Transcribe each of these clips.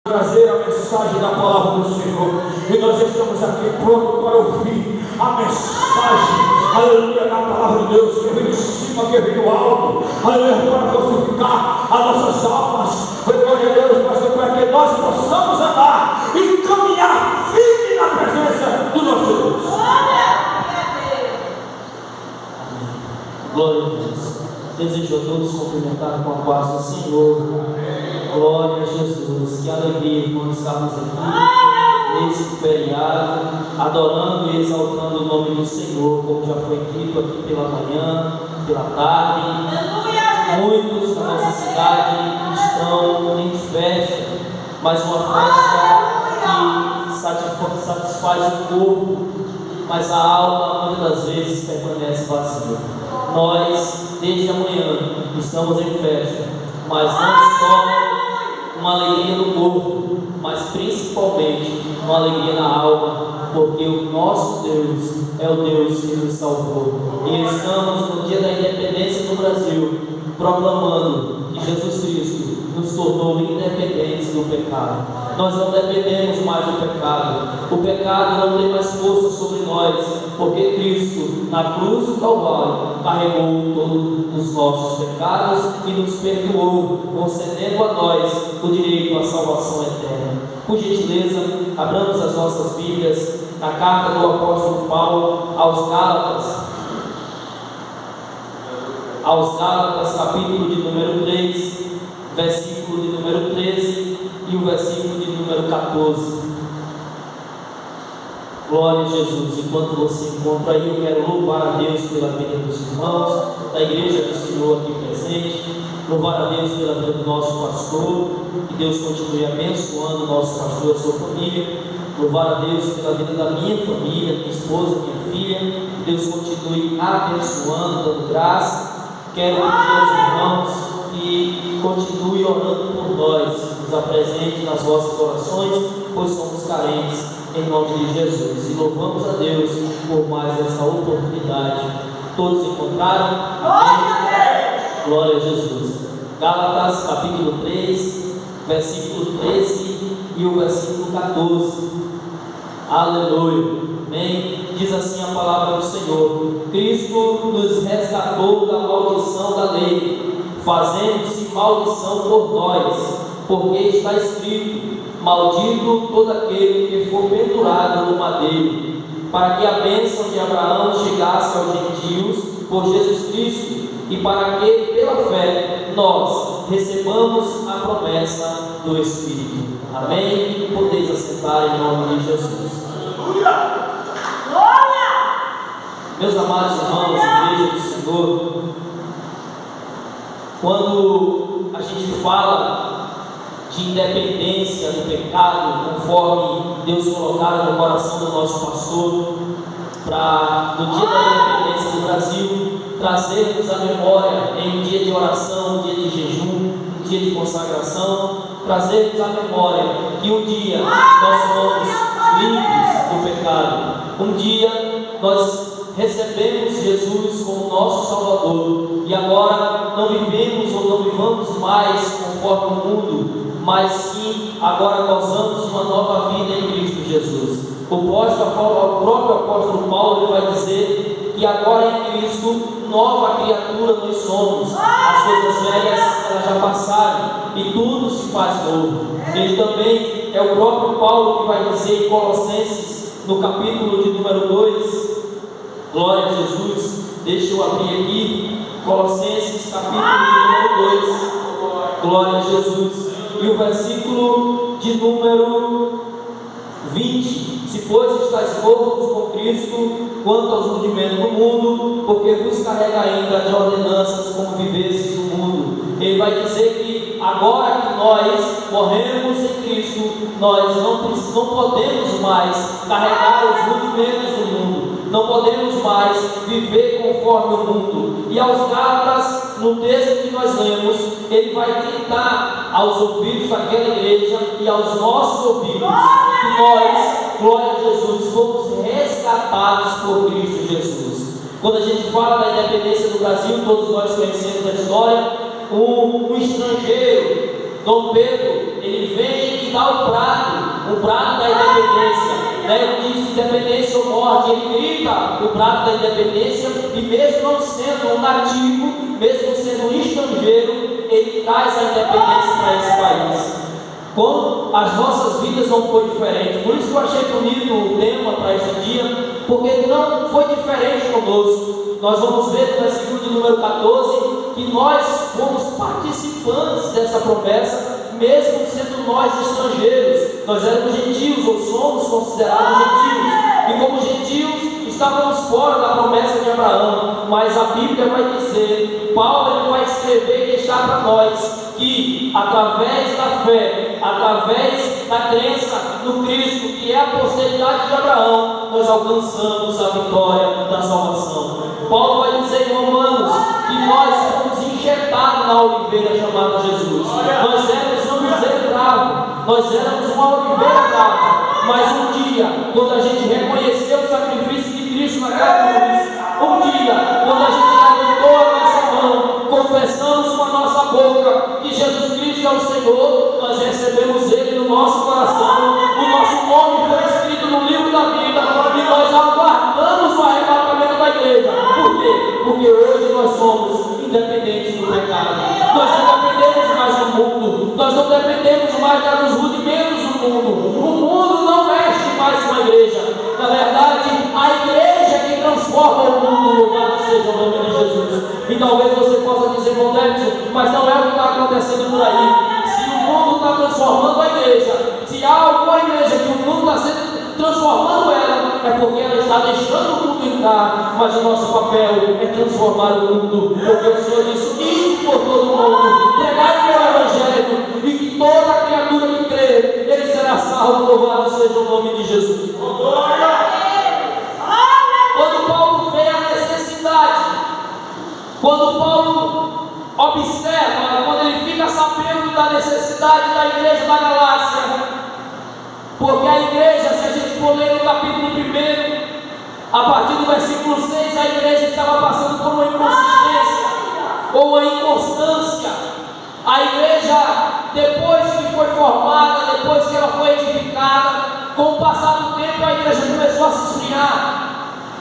trazer a mensagem da palavra do Senhor, e nós estamos aqui prontos para ouvir a mensagem, aleluia, da palavra de Deus, que vem de cima, que vem do alto, aleluia, para fortificar as nossas almas, glória a Deus, Pastor, para que nós possamos andar e caminhar firme na presença do nosso Deus. Glória a Deus. Desejo a todos cumprimentar com a paz do Senhor. Glória a Jesus. Que alegria, irmãos, estarmos aqui nesse feriado, adorando e exaltando o nome do Senhor, como já foi dito aqui pela manhã, pela tarde. Muitos da nossa cidade estão em festa, mas uma festa que satisfaz o corpo, mas a alma muitas das vezes permanece vazia. Nós, desde amanhã, estamos em festa, mas não só uma alegria no corpo, mas principalmente uma alegria na alma, porque o nosso Deus é o Deus que nos salvou. E estamos no dia da independência do Brasil, proclamando que Jesus Cristo nos tornou independentes do pecado. Nós não dependemos mais do pecado. O pecado não tem mais força sobre nós, porque Cristo, na cruz do Calvário, carregou todos os nossos pecados e nos perdoou, concedendo a nós o direito à salvação eterna. Por gentileza, abramos as nossas Bíblias na carta do apóstolo Paulo aos Gálatas, capítulo de número 3, versículo de número 13 e o versículo de número 14. Glória a Jesus. Enquanto você encontra aí, eu quero louvar a Deus pela vida dos irmãos, da igreja do Senhor aqui presente, louvar a Deus pela vida do nosso pastor, que Deus continue abençoando o nosso pastor e a sua família, louvar a Deus pela vida da minha família, minha esposa, minha filha, que Deus continue abençoando, dando graça. Quero pedir aos irmãos que continue orando por nós, nos apresente nas vossas orações, pois somos carentes, em nome de Jesus. E louvamos a Deus por mais essa oportunidade. Todos encontraram? Amém? Glória a Jesus. Gálatas capítulo 3, versículo 13 e o versículo 14. Aleluia. Amém? Diz assim a palavra do Senhor: Cristo nos resgatou da maldição da lei, fazendo-se maldição por nós, porque está escrito: maldito todo aquele que for pendurado no madeiro, para que a bênção de Abraão chegasse aos gentios por Jesus Cristo, e para que pela fé nós recebamos a promessa do Espírito. Amém? Podeis assentar em nome de Jesus. Meus amados irmãos, igreja do Senhor, quando a gente fala de independência do pecado, conforme Deus colocado no coração do nosso pastor, para no dia da independência do Brasil, trazermos a memória em um dia de oração, um dia de jejum, um dia de consagração, trazermos a memória que um dia nós fomos livres do pecado, um dia nós recebemos Jesus como nosso Salvador, e agora não vivemos ou não vivamos mais conforme o mundo, mas sim agora gozamos de uma nova vida em Cristo Jesus. O próprio apóstolo Paulo ele vai dizer que agora em Cristo nova criatura nós somos, as coisas velhas elas já passaram e tudo se faz novo. Ele também é o próprio Paulo que vai dizer em Colossenses, no capítulo de número 2, glória a Jesus, deixa eu abrir aqui, Colossenses capítulo de número 2, glória a Jesus, e o versículo de número 20: se pois estáis mortos com Cristo quanto aos rudimentos do mundo, porque vos carrega ainda de ordenanças como vivesses no mundo. Ele vai dizer que agora que nós morremos em Cristo, nós não podemos mais carregar os rudimentos do mundo, não podemos mais viver conforme o mundo. E aos Gálatas, no texto que nós lemos, ele vai gritar aos ouvidos daquela igreja e aos nossos ouvidos que nós, glória a Jesus, fomos resgatados por Cristo Jesus. Quando a gente fala da independência do Brasil, todos nós conhecemos a história. Um estrangeiro, Dom Pedro, ele vem e dá o prato da independência. Ele diz independência ou morte, ele grita o prato da independência, e mesmo não sendo um nativo, mesmo sendo um estrangeiro, ele traz a independência para esse país. Como as nossas vidas não foi diferente, por isso que eu achei bonito o tema para este dia, porque não foi diferente conosco. Nós vamos ver no versículo de número 14 que nós fomos participantes dessa promessa, mesmo sendo nós estrangeiros. Nós éramos gentios, ou somos considerados gentios, e como gentios estávamos fora da promessa de Abraão. Mas a Bíblia vai dizer, Paulo ele vai escrever e deixar para nós que através da fé, através da crença no Cristo, que é a posteridade de Abraão, nós alcançamos a vitória da salvação. Paulo vai dizer em Romanos que nós fomos injetados na oliveira chamada Jesus. Nós éramos um bezerro bravo, nós éramos uma oliveira brava, mas um dia, quando a gente reconheceu o sacrifício de Cristo naquela cruz, um dia, quando a gente levantou a nossa mão, confessamos com a nossa boca que Jesus Cristo é o Senhor, nós recebemos Ele no nosso coração, o nosso nome foi escrito no livro da vida, e nós aguardamos o arrebatamento da igreja. Por quê? Porque hoje nós somos independentes do pecado, nós não dependemos mais do mundo, nós não dependemos mais dos rudimentos do mundo, o mundo não mexe mais com a igreja, na verdade, a igreja é quem transforma o mundo, louvado seja o nome de Jesus. E talvez você possa dizer, Mondébio, mas não é o que está acontecendo por aí. Se o mundo está transformando a igreja, se há alguma igreja que o mundo está transformando ela, é porque ela está deixando o mundo entrar, mas o nosso papel é transformar o mundo, porque o Senhor disse, ide por todo o mundo, pregai o meu evangelho, e que toda criatura que crer, ele será salvo, louvado seja o nome de Jesus. Quando Paulo vê a necessidade, quando Paulo observa, quando ele fica sabendo da necessidade da igreja da Galácia, porque a igreja, se a gente for ler no capítulo 1, a partir do versículo 6, a igreja estava passando por uma inconsistência, ou uma inconstância. A igreja, depois que foi formada, depois que ela foi edificada, com o passar do tempo a igreja começou a se esfriar.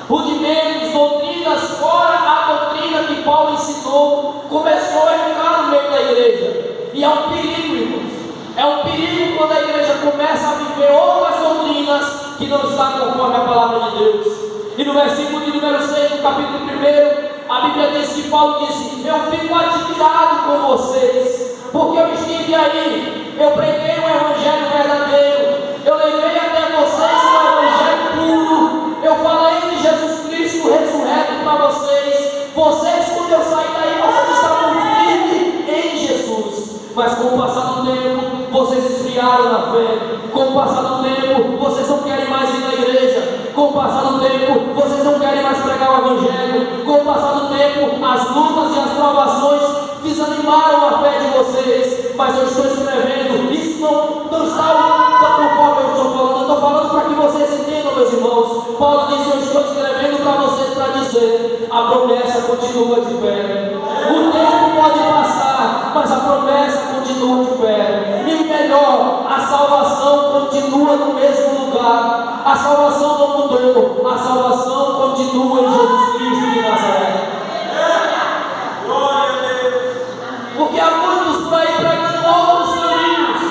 Rudimentos, doutrinas, fora a doutrina que Paulo ensinou, começou a entrar no meio da igreja. E é um perigo, irmãos. É um perigo quando a igreja começa a viver outras doutrinas que não estão conforme a palavra de Deus. E no versículo de número 6, do capítulo 1, a Bíblia diz que Paulo disse, eu fico admirado com vocês, porque eu estive aí, eu preguei o evangelho verdadeiro, eu levei até vocês o evangelho puro, eu falei de Jesus Cristo ressurreto para vocês. Vocês, quando eu saí daí, vocês estavam firmes em Jesus. Mas com o passar do tempo, vocês esfriaram na fé. Com o passar do tempo, vocês não querem mais ir na igreja. Com o passar do tempo, vocês não querem mais pregar o evangelho. Com o passar do tempo, as lutas e as provações desanimaram a fé de vocês. Mas eu estou escrevendo, isso não está conforme eu estou falando. Eu estou falando para que vocês entendam, meus irmãos. Paulo diz, eu estou escrevendo para vocês para dizer, a promessa continua de pé. O tempo pode passar, mas a promessa continua de pé. E melhor, a salvação continua no mesmo lugar. A salvação não mudou, a salvação continua em Jesus Cristo de Nazaré. Porque há muitos por aí pregando outros caminhos,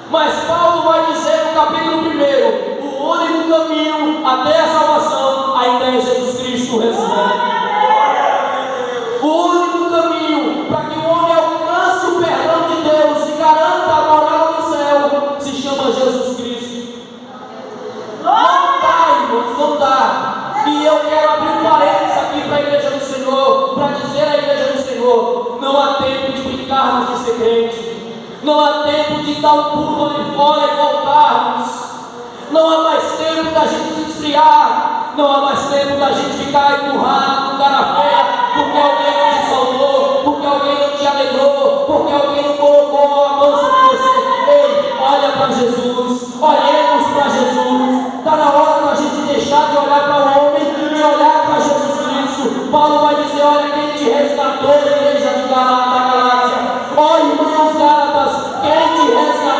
mas Paulo vai dizer no capítulo 1, o único caminho até a salvação ainda é Jesus Cristo ressurreto. O único caminho para que o homem alcance o perdão de Deus e garanta a morada do céu se chama Jesus Cristo. Não dá, irmãos, não dá. E eu quero abrir um parênteses aqui para a igreja do Senhor, para dizer à igreja do Senhor, não há tempo de brincarmos de ser crente, não há tempo de dar um pulo ali fora e voltarmos, não há mais tempo da gente se esfriar, não há mais tempo da gente ficar empurrado com cara feia, porque alguém não te saudou, porque alguém não te alegrou, porque alguém não colocou a mão sobre você. Ei, olha para Jesus, olhemos para Jesus. Está na hora da gente deixar de olhar para o homem e olhar para Jesus Cristo. Paulo vai dizer, olha quem te resgatou, igreja da Galácia. Ó irmãos Gálatas, quem te resgatou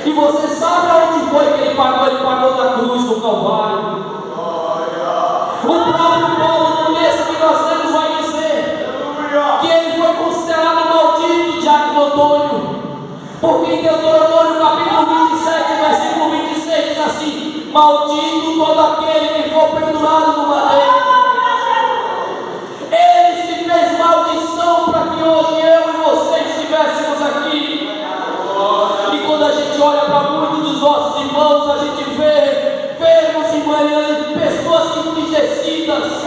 E você sabe aonde foi que ele pagou? Ele pagou na cruz do Calvário. O próprio Paulo, no texto que nós lemos, vai dizer que ele foi considerado maldito, Diácono Antônio, porque em Deuteronômio capítulo 27, versículo 26 diz assim: maldito todo aquele que for pendurado no madeiro. Ele se fez maldição para que hoje eu e você estivéssemos aqui. E quando a gente olha para muitos dos nossos irmãos, a gente vemos irmãs, pessoas entristecidas,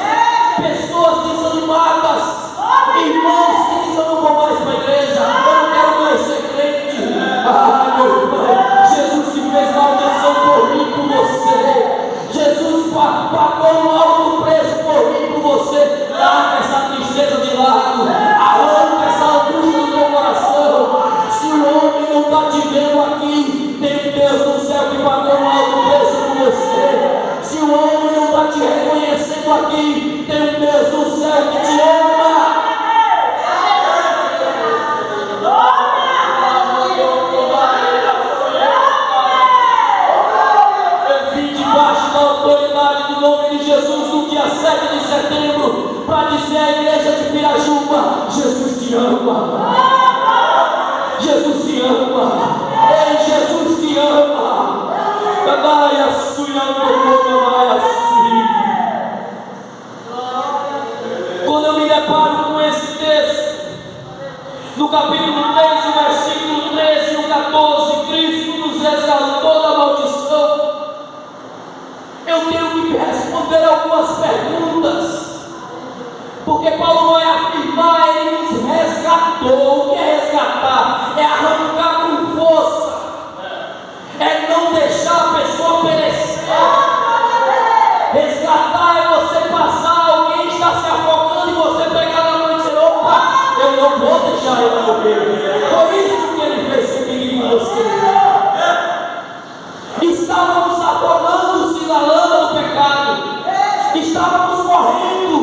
pessoas desanimadas, irmãos que dizem: eu não vou mais para a igreja, eu não quero mais ser crente. Ah, meu irmão, Jesus se fez maldição por mim, por você. Jesus pagou um alto preço por mim, por você. Larga essa tristeza de lado, arranca essa angústia do teu coração. Se o homem não está te vendo aqui, tem um Deus no céu que pagou um alto preço por você. Se o homem não está te reconhecendo aqui, tem um Deus no céu que te ama. Eu vim debaixo da autoridade do nome de Jesus no dia 7 de setembro para dizer à igreja de Pirajuba: Jesus te ama. Jesus te ama. Ei, Jesus te ama. Quando eu me deparo com esse texto, no capítulo 3, no versículo 13 e no 14, Cristo nos resgatou da maldição. Eu tenho que me responder algumas perguntas, porque Paulo vai afirmar: ele nos resgatou. O que é resgatar? É arrancar com força, é não deixar a pessoa perecer. Resgatar é você passar, alguém está se afogando e você pegar na mão e dizer: opa, eu não vou deixar ele morrer. Foi isso que ele fez comigo e com você. Estávamos afogando-se na lama do pecado, estávamos morrendo,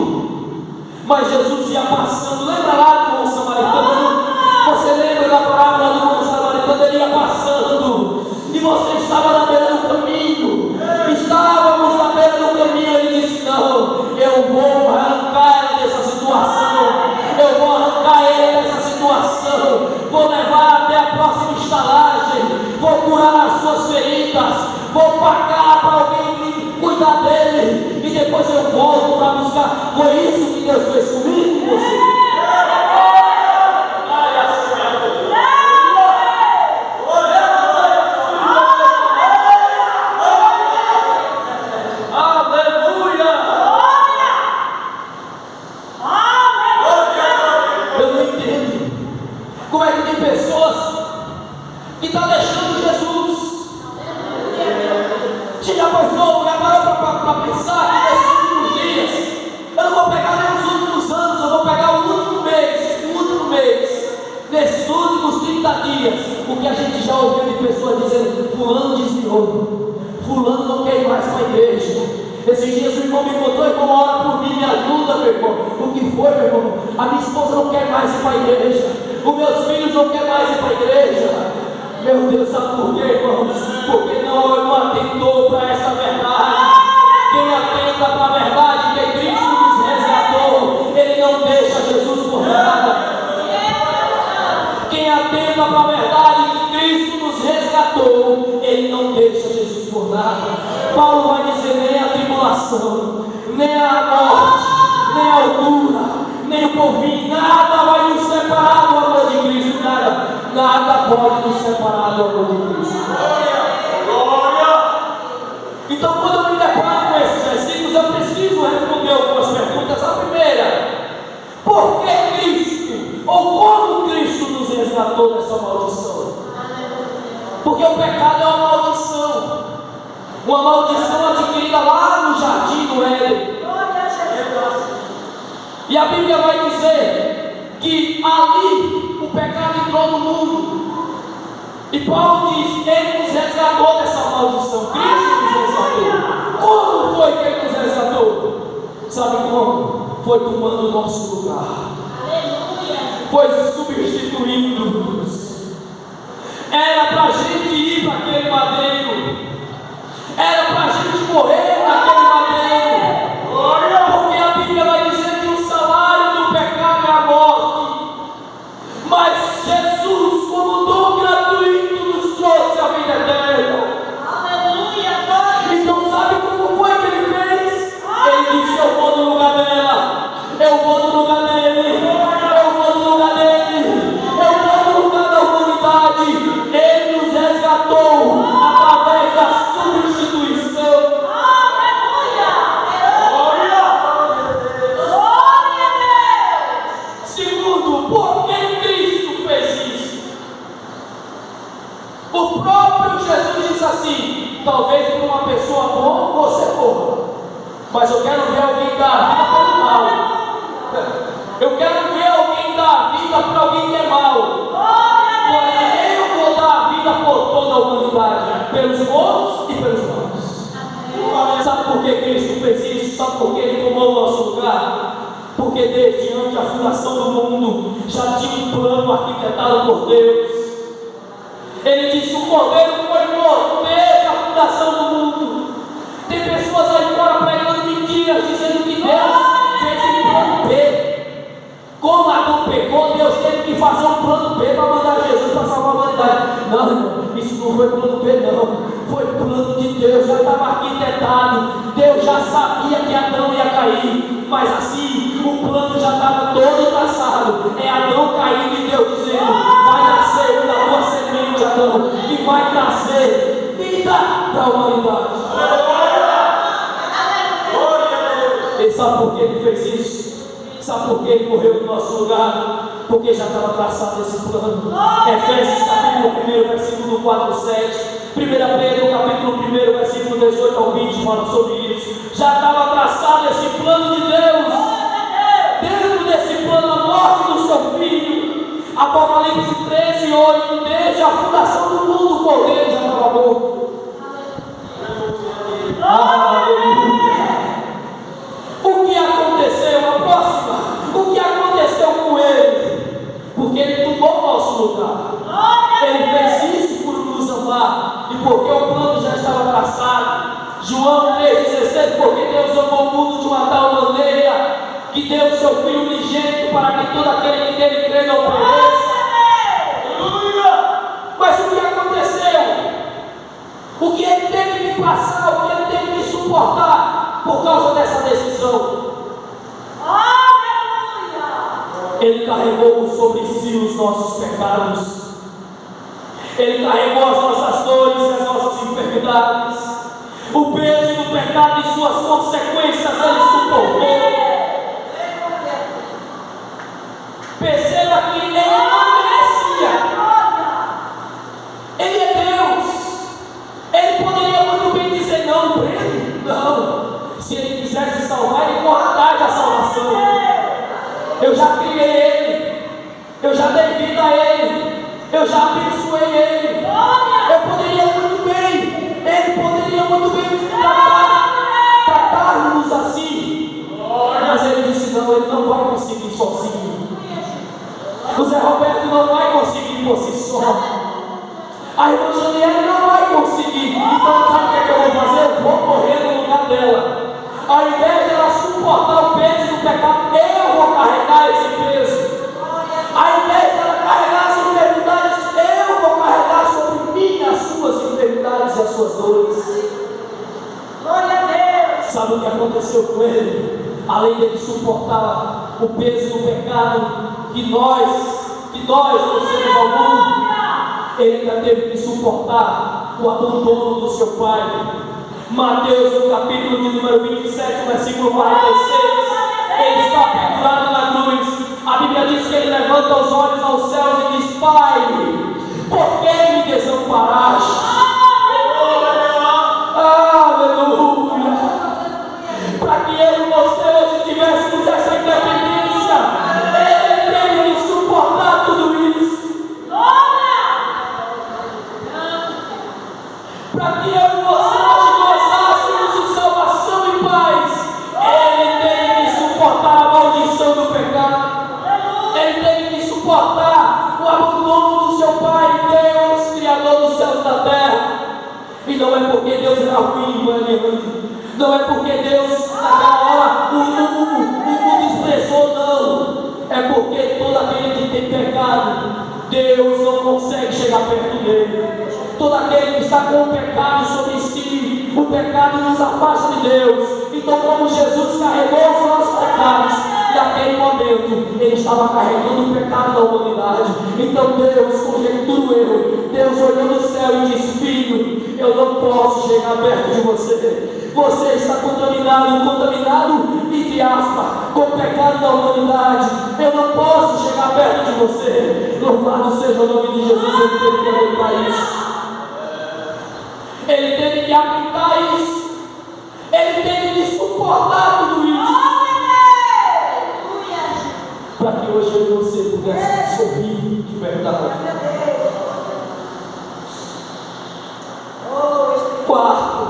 mas Jesus ia passando. Lembra lá do bom samaritano? Você lembra da parábola do bom samaritano? Ele ia passando e você estava na beira do caminho. Estávamos na beira do caminho. Ele disse: não, eu vou arrancar ele dessa situação, eu vou arrancar ele dessa situação, vou levar até a próxima estalagem, vou curar as suas feridas, vou pagar para alguém cuidar dele, e depois eu volto para buscar. Foi isso que Deus fez comigo, com você. O que a gente já ouviu de pessoas dizendo: fulano desviou, fulano não quer ir mais para a igreja. Esses dias o irmão me contou: irmão, ora por mim, me ajuda, meu irmão. O que foi, meu irmão? A minha esposa não quer mais ir para a igreja, os meus filhos não querem mais ir para a igreja. Meu Deus, sabe por quê, irmãos? Porque não atentou para essa verdade. Quem atenta para a verdade que Cristo nos resgatou, ele não deixa Jesus por nada. Quem atenta para a verdade que Cristo nos resgatou, ele não deixa Jesus por nada. Paulo vai dizer: nem a tribulação, nem a morte, nem a altura, nem o porvir, nada vai nos separar do amor de Cristo. Nada pode nos separar do amor de Cristo. Então, quando eu me deparo com esses versículos, eu preciso responder algumas perguntas. A primeira: por que Cristo? Ou como Cristo nos resgatou dessa maldição? Porque o pecado é uma maldição adquirida lá no jardim do Éden. E a Bíblia vai dizer que ali o pecado entrou no mundo. E Paulo diz: ele nos resgatou dessa maldição. Cristo nos resgatou. Como foi que ele nos resgatou? Sabe como? Foi tomando o nosso lugar, foi substituindo-nos. Era para a gente ir para aquele madeiro. Era para a gente morrer naquele madeiro. Porque a Bíblia vai dizer que o salário do pecado é a morte. Mas Jesus, como dom gratuito, nos trouxe a vida eterna. Então sabe como foi que ele fez? Ele disse: eu vou no lugar dela, eu vou no lugar dele, eu vou no lugar dele, eu vou no lugar da humanidade. Ele nos resgatou através da substituição. Segundo, por que Cristo fez isso? O próprio Jesus disse assim: talvez para uma pessoa boa você morra, mas eu quero ver alguém dar a vida pelo mal. Eu quero ver alguém dar a vida para alguém que é mal. Porém, eu vou dar a vida por toda a humanidade, pelos bons e pelos maus. Sabe por que Cristo fez isso? Sabe por que Ele tomou o nosso lugar? Porque desde antes da fundação do mundo já tinha um plano arquitetado por Deus. Ele disse: o Cordeiro foi morto desde a fundação do mundo. Tem pessoas aí fora pregando mentiras, dizendo que Deus fez um plano B. Como Adão pecou, Deus teve que fazer um plano B para mandar Jesus para salvar a humanidade. Não, irmão, isso não foi plano B, não. Foi plano de Deus, já estava arquitetado. Deus já sabia que Adão ia cair. Mas assim, o plano já estava todo traçado. É Adão caindo e Deus dizendo: vai nascer um da tua semente, Adão, e vai trazer vida para a humanidade. E sabe por que Ele fez isso? Sabe por que Ele morreu no nosso lugar? Porque já estava traçado esse plano. Efésios capítulo 1, versículo 4, 7. 1 Pedro capítulo 1, versículo 18 ao 20 fala sobre isso. Já estava traçado esse plano de Deus. Dentro desse plano, a morte do seu filho. Apocalipse 13, 8. Desde a fundação do mundo, o Cordeiro já estava morto. Aleluia. O que aconteceu? A próxima. O que aconteceu com ele? Porque ele tomou o nosso lugar. Ele fez isso por nos amar. E porque o plano já estava traçado. João 3,16. Porque Deus amou o mundo de uma tal maneira que deu o seu Filho unigênito para que todo aquele que nele crê não pereça. Mas o que aconteceu? O que ele teve que passar, o que ele teve que suportar por causa dessa decisão? Ele carregou sobre si os nossos pecados. Ele carregou as nossas dores e as nossas enfermidades. O peso do pecado e suas consequências Ele suportou. Perceba que Ele não merecia. Ele é Deus. Ele poderia muito bem dizer: não, prende. Não. Se Ele quisesse salvar, Ele corre atrás da salvação. Eu já criei Ele. Eu já dei vida a Ele. Eu já abençoei Ele. Eu poderia muito bem. Ele poderia muito bem tratar-nos assim. Mas Ele disse: não, Ele não vai conseguir sozinho. O Zé Roberto não vai conseguir por si só. A irmã Janiele não vai conseguir. Então sabe o que eu vou fazer? Eu vou morrer no lugar dela. Ao invés de ela suportar o peso do pecado, eu vou carregar esse peso. Ao invés de ela carregar as enfermidades, eu vou carregar sobre mim as suas enfermidades e as suas dores. Glória a Deus. Sabe o que aconteceu com ele? Além de ele suportar o peso do pecado que nós trouxemos ao mundo, ele ainda teve que suportar o abandono do seu pai. Mateus, no capítulo de número 27, versículo 46, ele está pendurado na cruz. A Bíblia diz que ele levanta os olhos aos céus e diz: Pai, por que me desamparaste? Aleluia! Para que eu e você hoje tivéssemos essa independência, ele teve que suportar tudo isso. Para que eu e você hoje gozássemos de salvação e paz, ele teve que suportar a maldição do pecado. Ele teve que suportar o abandono do seu pai. Deus, Deus era ruim, não é porque Deus naquela hora o mundo expressou, não. É porque todo aquele que tem pecado, Deus não consegue chegar perto dele. Todo aquele que está com o pecado sobre si, o pecado nos afasta de Deus. Então, como Jesus carregou os nossos pecados, naquele momento, Ele estava carregando o pecado da humanidade. Então Deus conjecturou eu, Deus olhou no céu e disse: filho, eu não posso chegar perto de você. Você está contaminado, entre aspas, com o pecado da humanidade. Eu não posso chegar perto de você. Louvado seja o nome de Jesus. Ele teve que aguentar isso. Ele teve que aguentar isso. Ele teve que suportar tudo isso. Para que hoje eu e você pudesse sorrir de verdade. Quarto,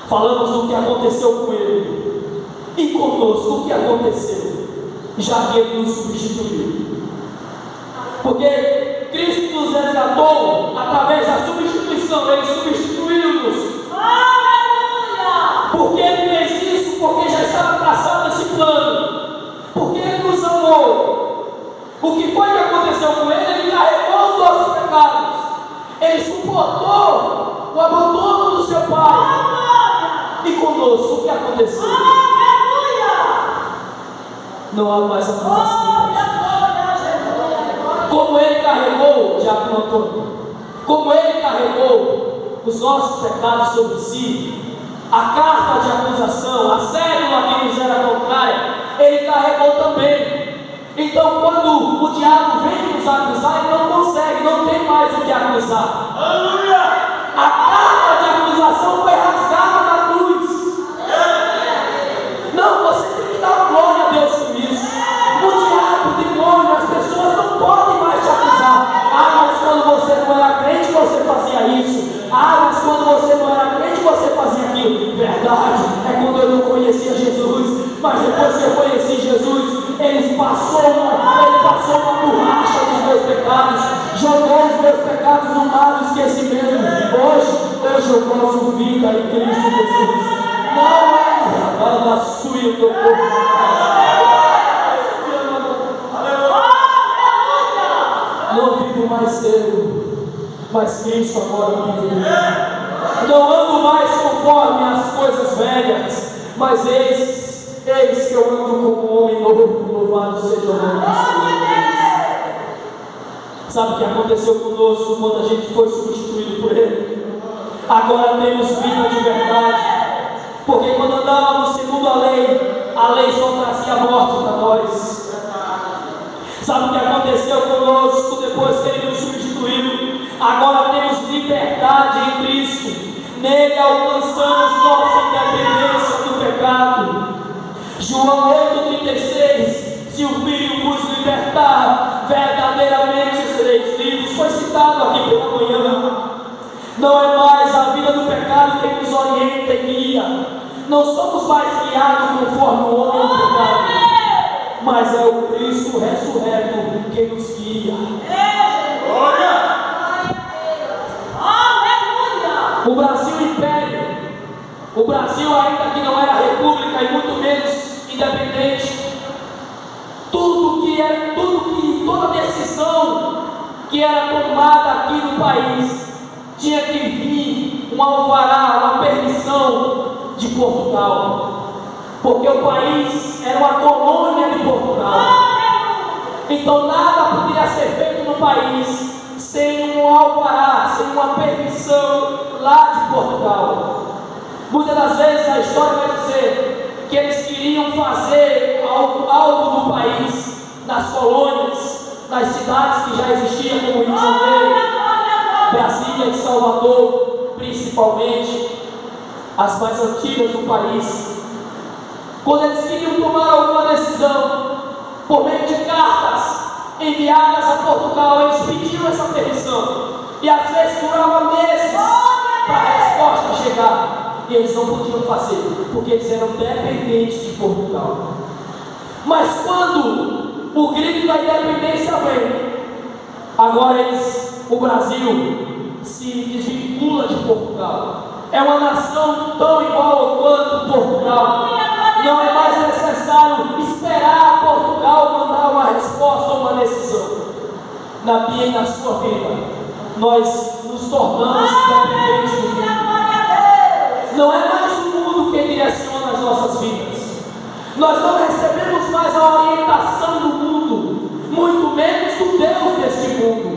falamos do que aconteceu com ele e conosco o que aconteceu, já que ele nos substituiu. Porque Cristo nos resgatou através da substituição, ele substituiu-nos. Porque ele fez isso? Porque já estava traçado esse plano. Porque ele nos amou. O que foi que aconteceu com ele? Ele carregou os nossos pecados. Ele suportou o abandono do seu pai. E conosco o que aconteceu? Não há mais acusação. Como ele carregou, Diácono Antônio, como ele carregou os nossos pecados sobre si, a carta de acusação, a cédula que nos era contrária, ele carregou também. Então, quando o diabo vem nos acusar, ele não consegue, não tem mais o que acusar. Aleluia! A carta de acusação foi rasgada na cruz. Não, você tem que dar glória a Deus por isso. O diabo, o demônio, as pessoas não podem mais te acusar. Ah, mas quando você não era crente, você fazia isso. Ah, mas quando você não era crente, você fazia aquilo. Verdade, é quando eu não conhecia Jesus. Mas depois que eu conheci Jesus, ele passou uma borracha dos meus pecados, jogou os meus pecados no mar do esquecimento. Hoje eu posso vida em Cristo Jesus. Não é a sua do corpo. Não vivo mais eu, mas Cristo agora vive em mim. Não ando mais conforme as coisas velhas, mas eis que eu ando como um homem novo. Louvado seja o nome do Senhor. Sabe o que aconteceu conosco quando a gente foi substituído por Ele? Agora temos vida de verdade. Porque quando andávamos segundo a lei só trazia morte para nós. Sabe o que aconteceu conosco depois que Ele nos substituiu? Agora temos liberdade em Cristo. Nele alcançamos nossa independência do pecado. João 8,36: se o Filho vos libertar, verdadeiramente sereis livres. Foi citado aqui pela manhã. Não é mais a vida do pecado que nos orienta e guia. Não somos mais guiados conforme o homem do pecado, mas é o Cristo ressurreto que nos guia. O Brasil império, o Brasil ainda que não era república e muito menos independente, toda decisão que era tomada aqui no país tinha que vir um alvará, uma permissão de Portugal, porque o país era uma colônia de Portugal. Então nada podia ser feito no país sem um alvará, sem uma permissão lá de Portugal. Muitas das vezes a história vai dizer que eles queriam fazer algo no país, nas colônias, nas cidades que já existiam, como Rio de Janeiro, Brasília e Salvador, principalmente as mais antigas do país. Quando eles queriam tomar alguma decisão, por meio de cartas enviadas a Portugal, eles pediam essa permissão, e às vezes durava meses para a resposta chegar. E eles não podiam fazer, porque eles eram dependentes de Portugal. Mas quando o grito da independência vem, agora o Brasil se desvincula de Portugal. É uma nação tão igual quanto Portugal. Não é mais necessário esperar Portugal mandar uma resposta ou uma decisão. Na minha e na sua vida, nós nos tornamos dependentes do mundo. Não é mais o mundo que direciona as nossas vidas. Nós não recebemos mais a orientação do mundo, muito menos do Deus deste mundo.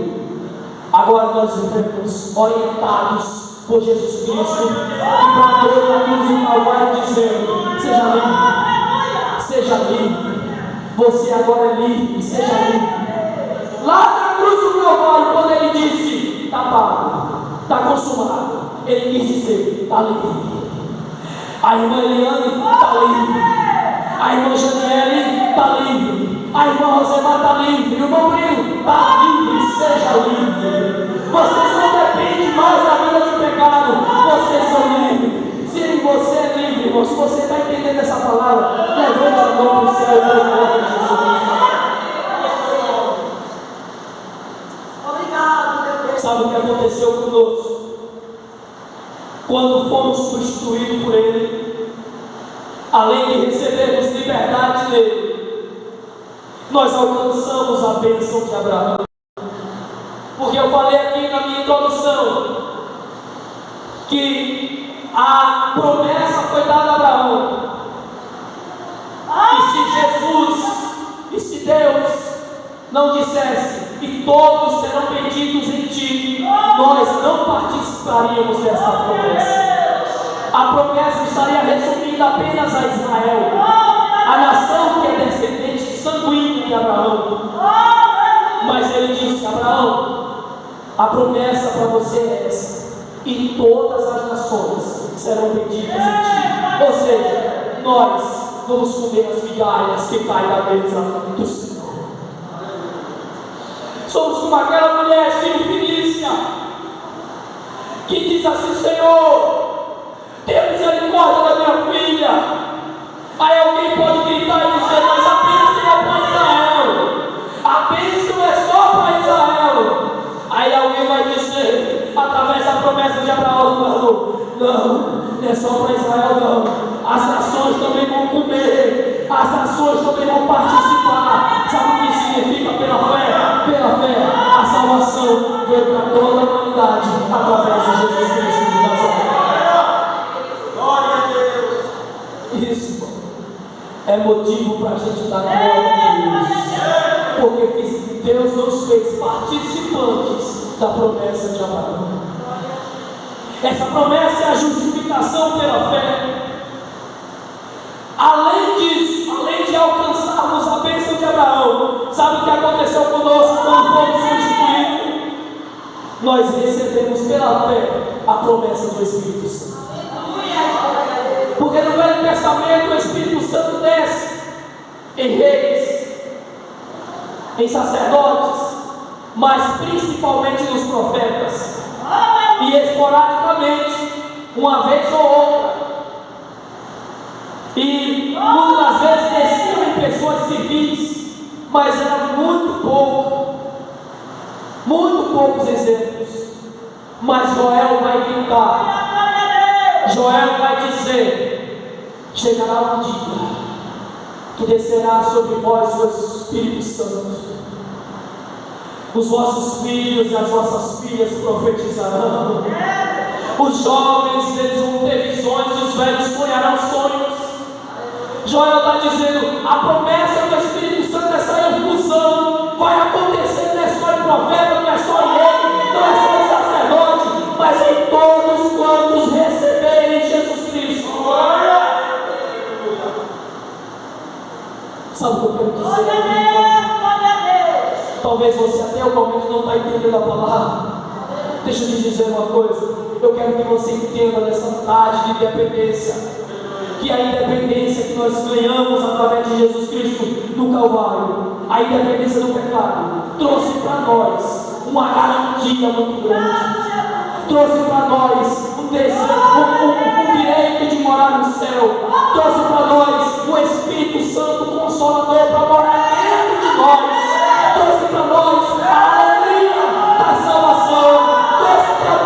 Agora nós vivemos orientados por Jesus Cristo, que bateu na cruz do Calvário dizendo: seja livre, seja livre, você agora é livre, seja livre. Lá na cruz do Calvário, quando ele disse: está pago, está consumado, ele quis dizer: está livre. A irmã Eliane está livre, a irmã Janiele está livre, a irmã Rosemar está livre, o irmão Brino está livre, seja livre. Vocês não dependem mais da vida de pecado, vocês são livres. Se você é livre, irmão, se você está entendendo essa palavra, levante a mão para o céu e para o nome de Jesus. Obrigado. Sabe o que aconteceu conosco? Quando fomos substituídos por Ele, além de recebermos liberdade dele, nós alcançamos a bênção de Abraão. Porque eu falei aqui na minha introdução que a promessa foi dada a Abraão. E se Jesus, e se Deus não dissesse que todos serão benditos em ti, nós não participaríamos dessa promessa. A promessa estaria resumida apenas a Israel, a nação que é descendente sanguíneo de Abraão. Mas ele disse: Abraão, a promessa para você é essa, e todas as nações serão benditas em ti. Ou seja, nós vamos comer as migalhas que caem da mesa do Senhor. Somos como aquela mulher Fenícia que diz assim: Senhor, tenha misericórdia da minha filha. Aí alguém pode gritar e dizer: mas a bênção é para Israel, a bênção é só para Israel. Aí alguém vai dizer, através da promessa de Abraão: não é só para Israel, não. As nações também vão comer, as nações também vão participar. Sabe o que significa pela fé? Pela fé, a salvação veio para toda a humanidade através de Jesus Cristo de Nazaré. Glória a Deus. Isso é motivo para a gente dar glória a Deus, porque Deus nos fez participantes da promessa de Abraão. Essa promessa é a justificação pela fé. Além disso, além de alcançarmos a bênção de Abraão, sabe o que aconteceu conosco quando fomos substituídos? Nós recebemos pela fé a promessa do Espírito Santo. Porque no Velho Testamento o Espírito Santo desce em reis, em sacerdotes, mas principalmente nos profetas, e esporadicamente, uma vez ou outra. E muitas vezes desciam em pessoas civis, mas era muito poucos exemplos. Mas Joel vai gritar, Joel vai dizer: chegará um dia que descerá sobre vós o Espírito Santo. Os vossos filhos e as vossas filhas profetizarão. Os jovens, eles vão ter visões, e os velhos sonharão sonhos. Joel está dizendo: a promessa do Espírito Santo, essa infusão, vai acontecer. Não é só em profeta, não é só em rei, não é só em sacerdote, mas em todos quantos receberem Jesus Cristo. Sabe o que eu quero dizer aqui? Talvez você até o momento não está entendendo a palavra. Deixa eu te dizer uma coisa. Eu quero que você entenda nessa tarde de independência, que a independência que nós ganhamos através de Jesus Cristo no Calvário, a independência do pecado, trouxe para nós uma garantia muito grande. Trouxe para nós um direito de morar no céu. Trouxe para nós o Espírito Santo Consolador para morar dentro de nós. Trouxe para nós a alegria da salvação. Trouxe para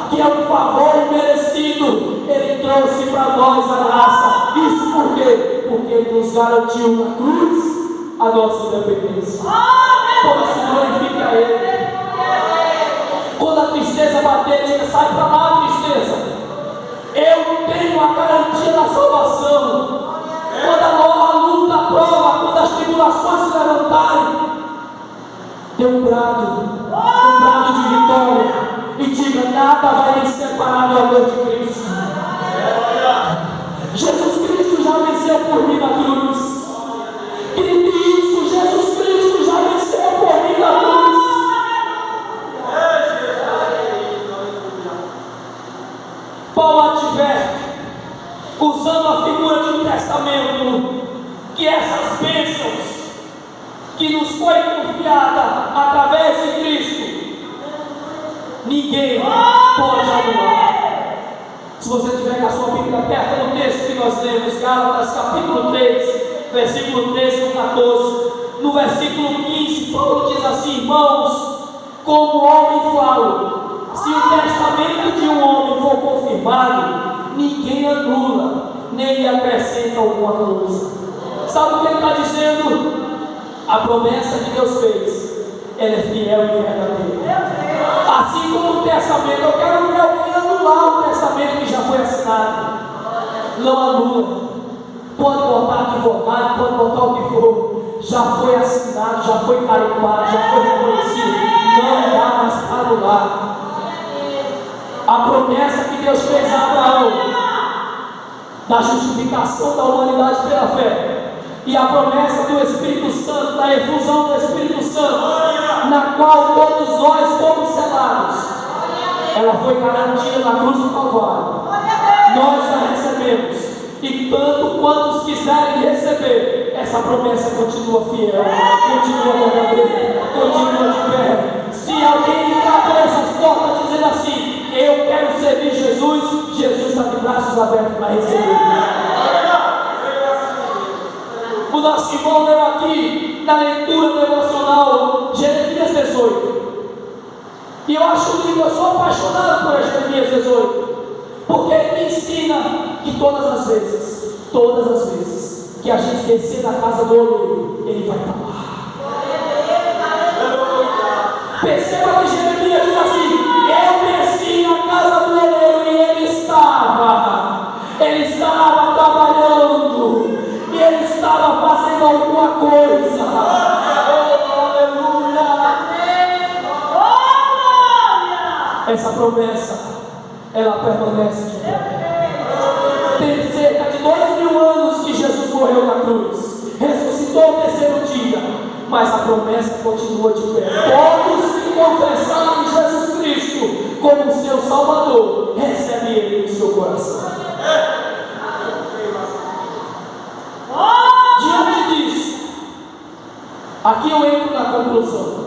que é um favor imerecido. Ele trouxe para nós a graça. Isso por quê? Porque Ele nos garantiu na cruz a nossa independência. Por isso glorifica Ele. Quando a tristeza bater, diga: sai para lá, tristeza. Eu tenho a garantia da salvação. Quando a luta, a prova, quando as tribulações se levantarem, dê um brado de vitória, e diga: nada vai me separar do amor de Cristo. Jesus Cristo já venceu por mim na cruz. Grite isso: Jesus Cristo já venceu por mim na cruz. Paulo adverte, usando a figura de um testamento, que essas bênçãos que nos foi confiada através de Cristo, ninguém pode anular. Se você tiver com a sua Bíblia aberta no texto que nós lemos, Gálatas capítulo 3, versículo 13 e 14, no versículo 15, Paulo diz assim: irmãos, como homem falo, se o testamento de um homem for confirmado, ninguém anula, nem lhe acrescenta alguma coisa. Sabe o que ele está dizendo? A promessa que Deus fez, ela é fiel e verdadeira. Assim como o testamento, eu quero ver alguém anular o testamento que já foi assinado. Não anula. Pode botar advogado, pode botar o que for. Já foi assinado, já foi carimbado, já foi reconhecido. Não dá mais para anular. A promessa que Deus fez a Abraão, da justificação da humanidade pela fé, e a promessa do Espírito Santo, da efusão do Espírito Santo, na qual todos nós fomos selados, ela foi garantida na cruz do Calvário. Nós já recebemos, e tanto quantos quiserem receber, essa promessa continua fiel, continua verdadeira, continua de pé. Se alguém entrar por essas portas dizendo assim: eu quero servir Jesus, Jesus está de braços abertos para receber. O nosso irmão leu aqui na leitura devocional Jeremias 18. E eu acho lindo, eu sou apaixonado por Jeremias 18, porque ele me ensina que todas as vezes que a gente descer na casa do oleiro, ele vai estar lá. Perceba que Jeremias diz assim: eu desci na casa do oleiro e ele estava trabalhando, e ele estava fazendo alguma coisa. Aleluia! Essa promessa, ela permanece de pé. Tem cerca de 2000 anos que Jesus morreu na cruz, ressuscitou no terceiro dia, mas a promessa continua de pé. Todos que confessarem Jesus Cristo como seu Salvador, recebe Ele no seu coração. Diante disso, aqui eu entro na conclusão.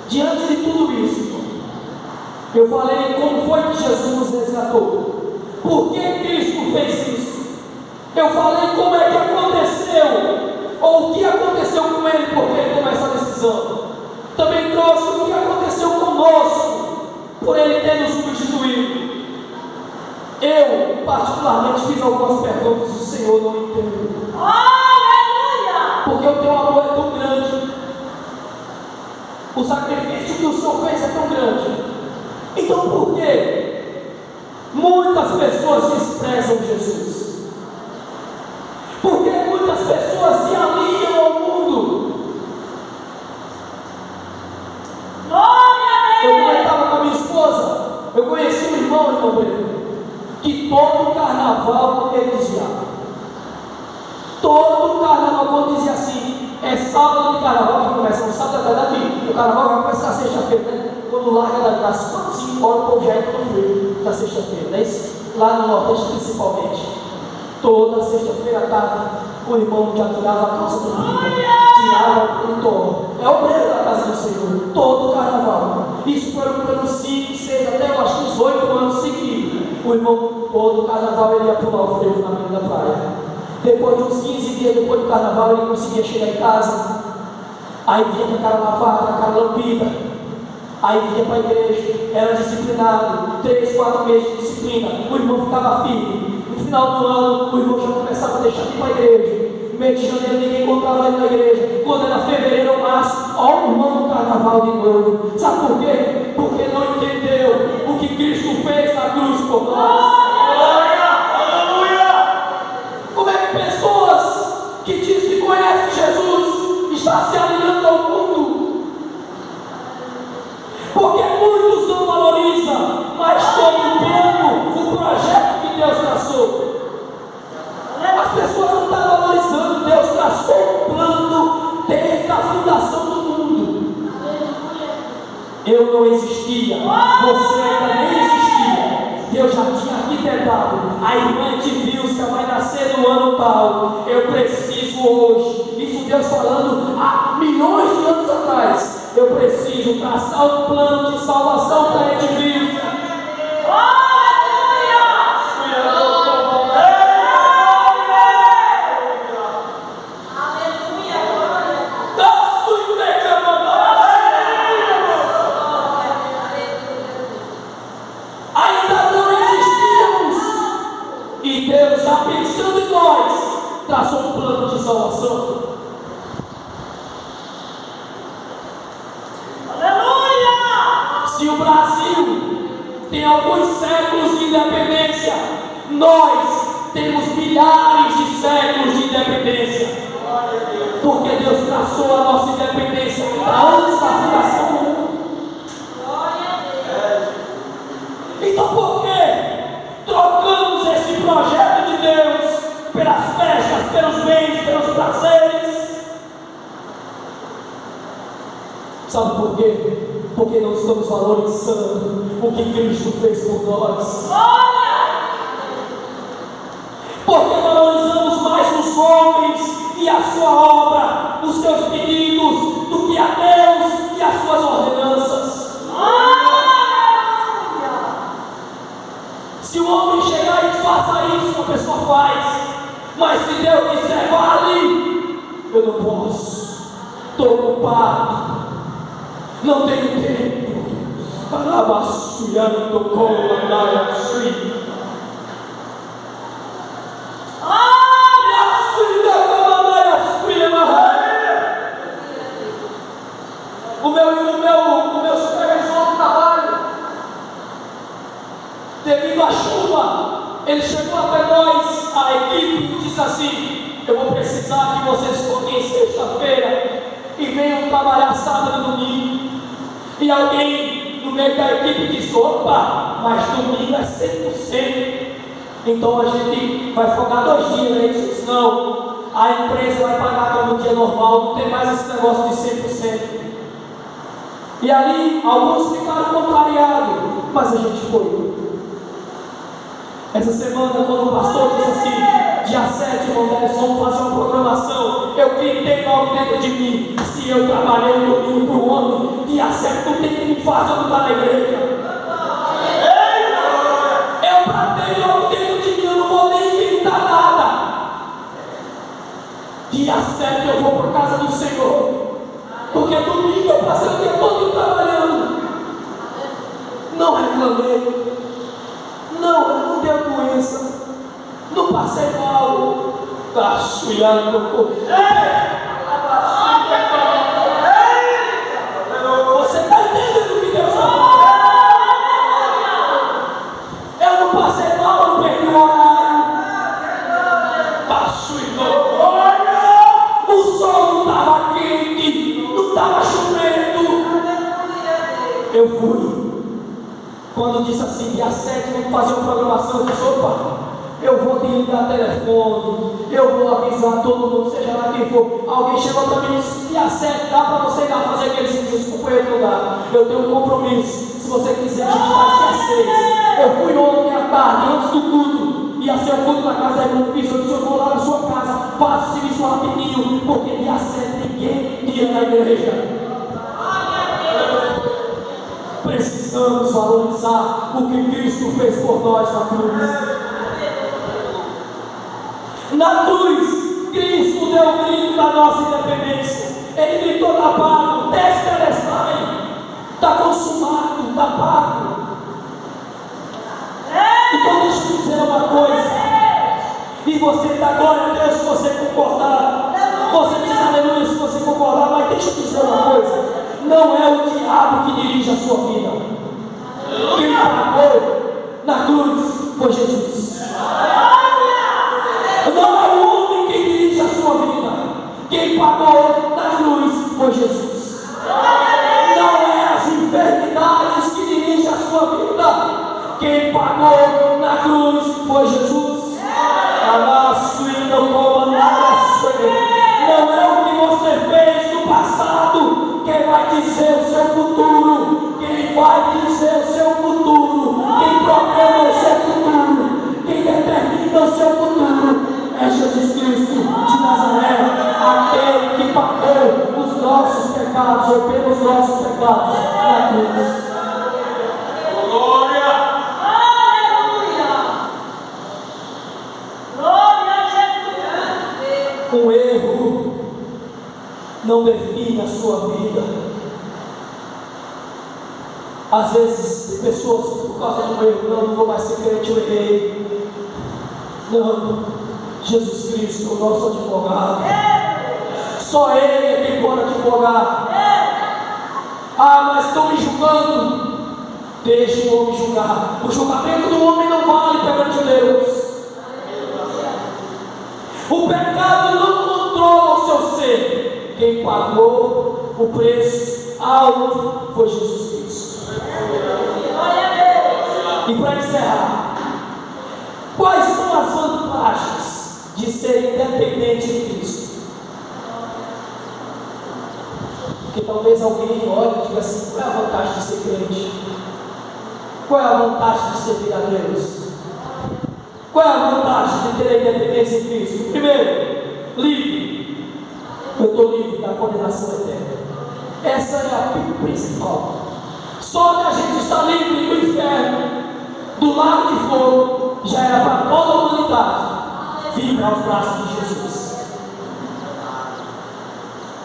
Diante de tudo isso, eu falei como foi que Jesus nos resgatou, por que Cristo fez isso. Eu falei como é que aconteceu, ou o que aconteceu com Ele, porque Ele tomou essa decisão. Também trouxe o que aconteceu conosco, por Ele ter nos substituído. Eu, particularmente, fiz algumas perguntas, o Senhor não entendeu. Porque o teu amor é tão grande, o sacrifício que o Senhor fez é tão grande. Então por que muitas pessoas desprezam Jesus? Por que muitas pessoas se aliam ao mundo? Eu comentava com a minha esposa, eu conheci um irmão Breno, que todo carnaval ele desviava. Todo carnaval, quando dizia assim, é sábado de carnaval, que começa no sábado, até daqui. O carnaval vai começar na sexta-feira, né? Quando larga das 4, 5 horas, o povo já entra no frio da sexta-feira, né? Lá no Nordeste principalmente. Toda sexta-feira à tarde, o irmão já tirava a calça do bico, tirava o tom. É o obreiro da casa do Senhor, todo carnaval. Isso foi pelos 5, 6, até eu acho que uns 8 anos seguidos. O irmão, todo carnaval, ele ia pular o frevo na beira da praia. Depois de uns 15 dias depois do carnaval, ele conseguia chegar em casa. Aí vinha com a cara lavada, com a cara lambida. Aí vinha para a igreja, era disciplinado, 3, 4 meses de disciplina, o irmão ficava firme. No final do ano, o irmão já começava a deixar de ir para a igreja. Mês de janeiro ninguém encontrava ele na igreja. Quando era fevereiro ou março, ó o irmão no carnaval de novo. Sabe por quê? Porque não entendeu o que Cristo fez na cruz por nós. Como é que pessoas que dizem que conhecem Jesus estão se alinhando ao mundo? Porque muitos não valorizam, mas todo o plano, o projeto que Deus traçou. As pessoas não estão valorizando. Deus traçou um plano desde a fundação do mundo. Eu não existia, você ainda nem existia. Deus já tinha arquitetado. A irmã de Vilsa vai nascer no ano tal. Eu preciso hoje. Isso Deus falando há milhões de anos atrás. Eu preciso traçar um plano de salvação para a Edvilsa. Traçou um plano de salvação. Aleluia! Se o Brasil tem alguns séculos de independência, nós temos milhares de séculos de independência. Porque Deus traçou a nossa independência antes da fundação do mundo. Então por que trocamos esse projeto de Deus pelas festas, pelos bens, pelos prazeres? Sabe por quê? Porque não estamos valorizando o que Cristo fez por nós. Porque valorizamos mais os homens e a sua obra, os seus pedidos, do que a Deus e as suas ordenanças. Se o homem chegar e faça isso, a pessoa faz. Mas se Deus disser, vale, eu não posso, estou ocupado, não tenho tempo. O meu supervisor do trabalho, devido à chuva, ele chegou até nós, a equipe, e disse assim: eu vou precisar que vocês foquem sexta-feira e venham trabalhar sábado e domingo. E alguém no meio da equipe disse: opa, mas domingo é 100%. Então a gente vai focar 2 dias, né? Ele disse: não, a empresa vai pagar como dia normal, não tem mais esse negócio de 100%. E ali alguns ficaram contrariados, mas a gente foi. Essa semana, quando o pastor disse assim, dia 7, nós vamos fazer uma programação, eu gritei logo dentro de mim: se eu trabalhei no domingo para o ano, dia 7 não tem que me fazer, eu não estar na igreja. Eu tratei logo dentro de mim, eu não vou nem inventar nada. Dia 7 eu vou para a casa do Senhor, porque domingo eu passei o dia todo trabalhando. Não reclamei. Não deu doença, não passei mal. Você está entendendo o que Deus está falando? Eu não passei mal, não perdi o horário. O sol não estava quente, não estava chovendo. Eu fui. Quando disse assim, dia 7, vamos fazer uma programação, eu disse: opa, eu vou desligar telefone, eu vou avisar todo mundo, seja lá quem for. Alguém chegou para mim e disse: dia 7, dá para você ir lá fazer aquele serviço? Desculpa, não dá, eu tenho um compromisso. Se você quiser, a gente faz dia 6. Eu fui ontem à tarde, antes do culto, ia ser o culto na casa da irmã. Eu disse: eu vou lá na sua casa, faça o serviço rapidinho, porque dia 7 ninguém ia na igreja. Precisamos valorizar o que Cristo fez por nós na cruz. Na cruz, Cristo deu o grito da nossa independência. Ele gritou na palavra: Tetelestai. está consumado, está pago. Então deixa eu dizer uma coisa, e você dá glória a Deus se você concordar, você diz aleluia se você concordar, mas deixa eu dizer uma coisa, não é o diabo que dirige a sua vida. Quem pagou na cruz foi Jesus. Não é o homem quem dirige a sua vida. Quem pagou na cruz foi Jesus. Não é as enfermidades que dirigem a sua vida. Quem pagou na cruz foi Jesus. Não é o que você fez no passado quem vai dizer o seu futuro. Quem vai dizer o seu futuro, quem programa o seu futuro, quem determina o seu futuro é Jesus Cristo de Nazaré, aquele que pagou os nossos pecados, ou pelos nossos pecados na cruz. Glória! Glória a Jesus! Um erro não define a sua vida. Às vezes, pessoas, por causa de um erro, não vou mais ser crente, eu errei. Não, Jesus Cristo, o nosso advogado. Só Ele é quem pode advogar. Ah, mas estão me julgando. Deixe o homem julgar. O julgamento do homem não vale perante Deus. O pecado não controla o seu ser. Quem pagou o preço alto foi Jesus Cristo. E para encerrar, quais são as vantagens de ser independente de Cristo? Porque talvez alguém olhe e diga assim: qual é a vantagem de ser crente? Qual é a vantagem de servir a Deus? Qual é a vantagem de ter a independência em Cristo? Primeiro, livre. Eu estou livre da condenação eterna. Essa é a principal. Só que a gente está livre do inferno, do lago de fogo, já era para toda a humanidade vir aos braços de Jesus.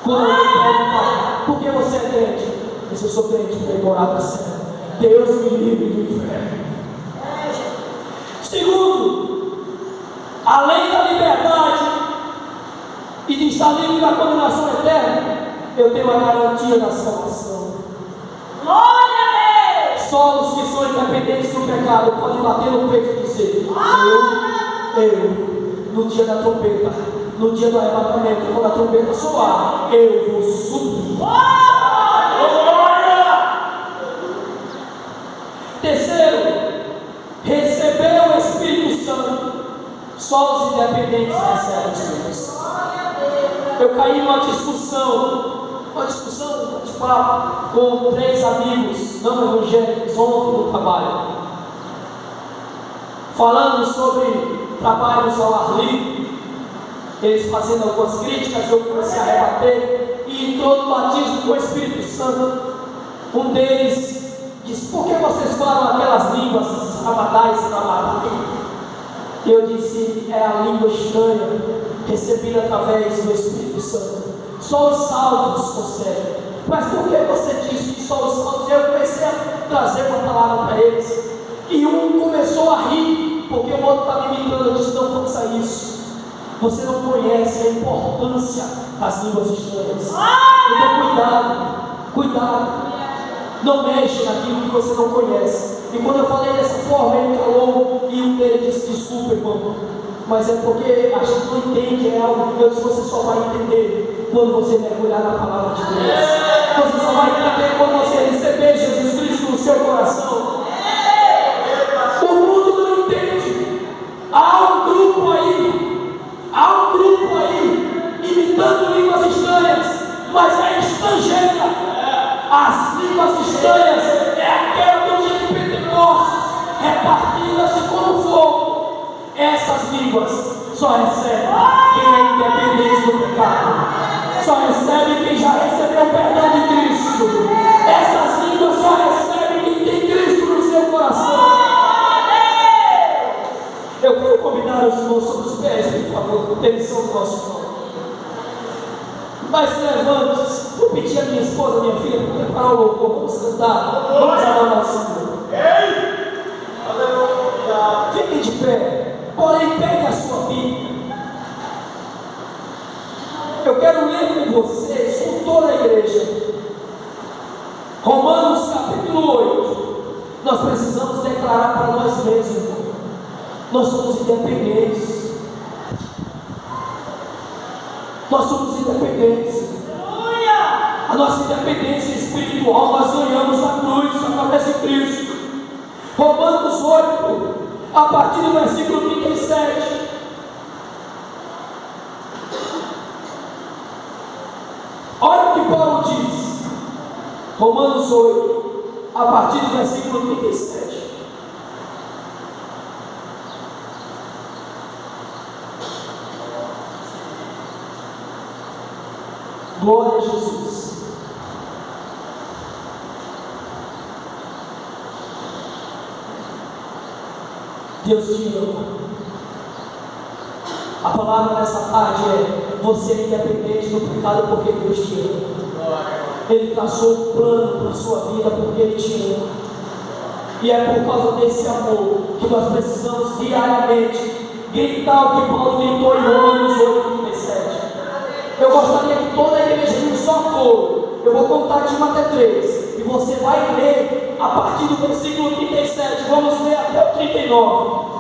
Quando alguém pergunta: por que você é crente? Eu sou crente para ir morar para o céu. Deus me livre do inferno. Segundo, além da liberdade e de estar livre da condenação eterna, eu tenho a garantia da salvação. Glória a Deus! Só os que são independentes do pecado podem bater no peito e dizer: eu, no dia da trombeta, no dia do arrebatamento, quando a trombeta soar, eu vou subir. Terceiro, receber o Espírito Santo. Só os independentes recebem o Espírito Santo. Eu caí numa discussão, de papo, com 3 amigos não evangélicos ontem no trabalho, falando sobre trabalhos ao ar livre, eles fazendo algumas críticas, eu comecei a rebater, e entrou no batismo com o Espírito Santo. Um deles disse: por que vocês falam aquelas línguas abadais? E eu disse: é a língua estranha, recebida através do Espírito Santo. Só os salvos conseguem. Mas por que você disse que só os salvos? Eu comecei a trazer uma palavra para eles, e um começou a rir, porque o outro estava imitando. Eu disse: não faça isso. Você não conhece a importância das línguas estranhas. Então cuidado. Não mexa naquilo que você não conhece. E quando eu falei dessa forma, ele calou, e um dele disse: desculpa, irmão, mas é porque a gente não entende algo. Eu disse: você só vai entender quando você mergulhar na palavra de Deus. Você só vai entender quando você receber Jesus Cristo no seu coração. O mundo não entende. Há um grupo aí imitando línguas estranhas, mas é estrangeira. As línguas estranhas é aquela do dia de Pentecostes, repartidas como fogo. Essas línguas só recebe quem é independente do pecado, só recebe quem já recebeu o perdão de Cristo. Essas línguas só recebe quem tem Cristo no seu coração. Eu quero convidar os irmãos sobre os pés, por favor, com permissão do nosso irmão. Mas se levante. Vou pedir a minha esposa, minha filha, para preparar o louvor. Vamos cantar. Vamos adorar o Senhor. Fique de pé. Porém, pegue a sua Bíblia. Eu quero ler com vocês, com toda a igreja, Romanos capítulo 8. Nós precisamos declarar para nós mesmos, irmão. Nós somos independentes. Nós somos independentes. A nossa independência espiritual nós ganhamos na cruz, através de Cristo. Romanos 8, a partir do versículo 37. Olha o que Paulo diz. Romanos 8, a partir do versículo 37. Glória a Jesus. Deus te ama. A palavra nessa tarde é: você é independente do pecado porque Deus te ama. Ele traçou um plano para a sua vida porque Ele te ama. E é por causa desse amor que nós precisamos diariamente gritar o que Paulo gritou em Romanos 8:37. Eu gostaria que toda a igreja de um só coro, eu vou contar de 1 até 3, e você vai ler a partir do versículo 37, vamos ler até o 39.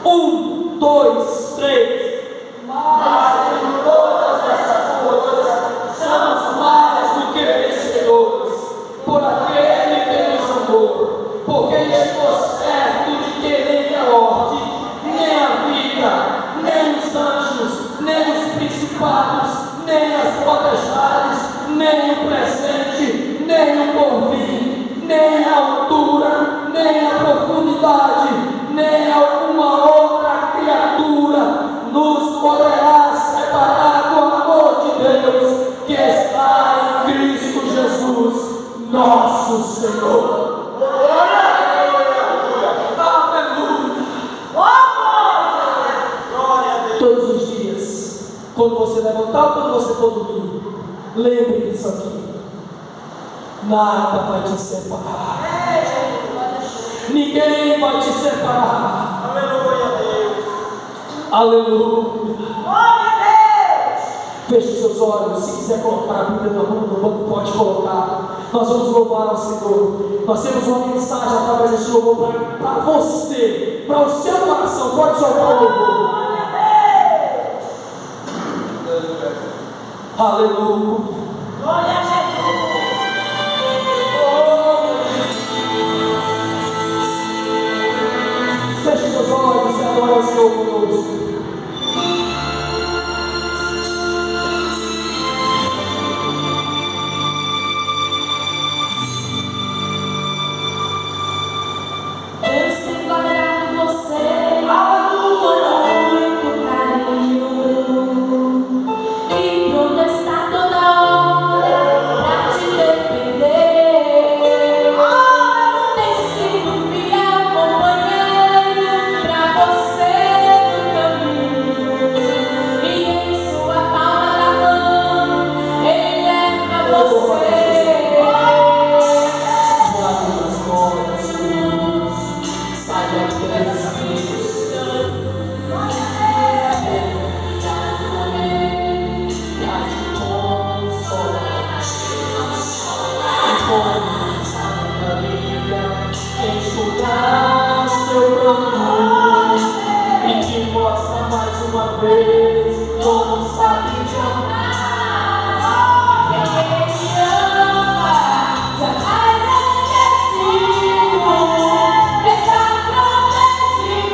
1, 2, 3. Mas em todas essas coisas somos mais do que vencedores por aquele que nos amou, porque estou certo de que nem a morte, nem a vida, nem os anjos, nem os principados, nem as potestades, nem o presente, nem o porvir, nem a altura, nem a profundidade, nem alguma outra criatura nos poderá separar do amor de Deus que está em Cristo Jesus, nosso Senhor. Aleluia! Todos os dias, quando você levantar ou quando você for dormir, lembre disso aqui. Nada vai te separar. Ninguém vai te separar. Aleluia. Feche seus olhos. Se quiser colocar a Bíblia no banco, pode colocar. Nós vamos louvar ao Senhor. Nós temos uma mensagem através desse louvor para você, para o seu coração. Pode soltar o louvor. Aleluia. Glória a Jesus. Feche seus olhos e adore ao Senhor conosco. Deus tem guardado você com muito carinho e pronto está toda hora pra te defender. Tem sido fiel companheiro pra você no caminho, e em sua palma da mão ele leva você. Saiba que Ele é Deus. Enxugar seu pranto e te mostra mais uma vez como sabe te amar. Ele te ama, jamais esquecido, está protegido.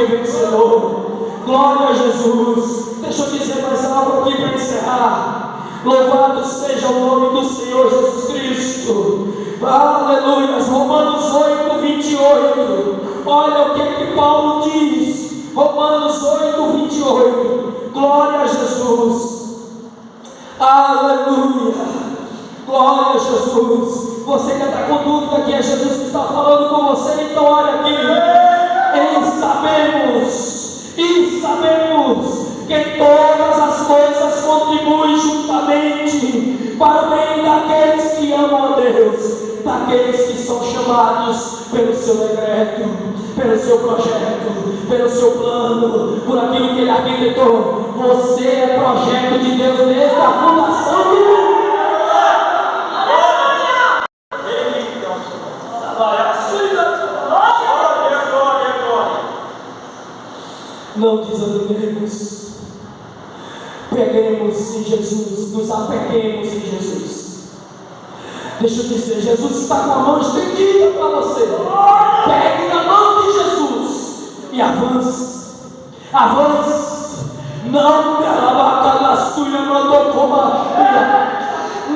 que vencedor. Glória a Jesus. Deixa eu dizer mais algo aqui para encerrar. Louvado seja o nome do Senhor Jesus Cristo. Aleluia. Romanos 8, 28. Olha o que Paulo diz. Romanos 8, 28. Glória a Jesus. Aleluia. Glória a Jesus. Você que está com dúvida que é Jesus que está falando com você, então olha aqui. E sabemos que todas as coisas contribuem juntamente para o bem daqueles que amam a Deus, daqueles que são chamados pelo seu decreto, pelo seu projeto, pelo seu plano, por aquilo que Ele arquitetou. Você é projeto de Deus desde a fundação do mundo. Não desanimemos, peguemos em Jesus, nos apeguemos em Jesus. Deixa eu dizer, Jesus está com a mão estendida para você. Pegue na mão de Jesus e avance, avance. Não pela na sua mandou como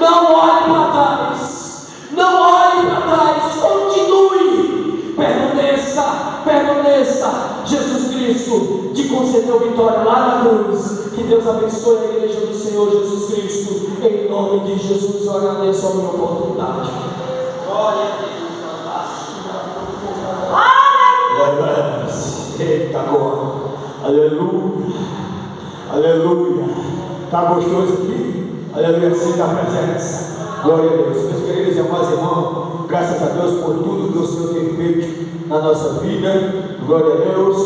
não olhe para trás, não olhe para trás, continue, permaneça. Jesus Cristo te concedeu vitória lá na cruz. Que Deus abençoe a igreja do Senhor Jesus Cristo. Em nome de Jesus, eu agradeço a minha oportunidade. Glória a Deus. Eita glória. Aleluia. Aleluia. Está gostoso aqui? Aleluia. Sinta a presença. Glória a Deus. Meus queridos irmãos, graças a Deus por tudo que o Senhor tem feito na nossa vida. Glória a Deus,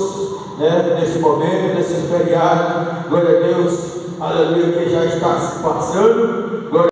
nesse momento, nesse feriado. Glória a Deus, aleluia, que já está se passando. Glória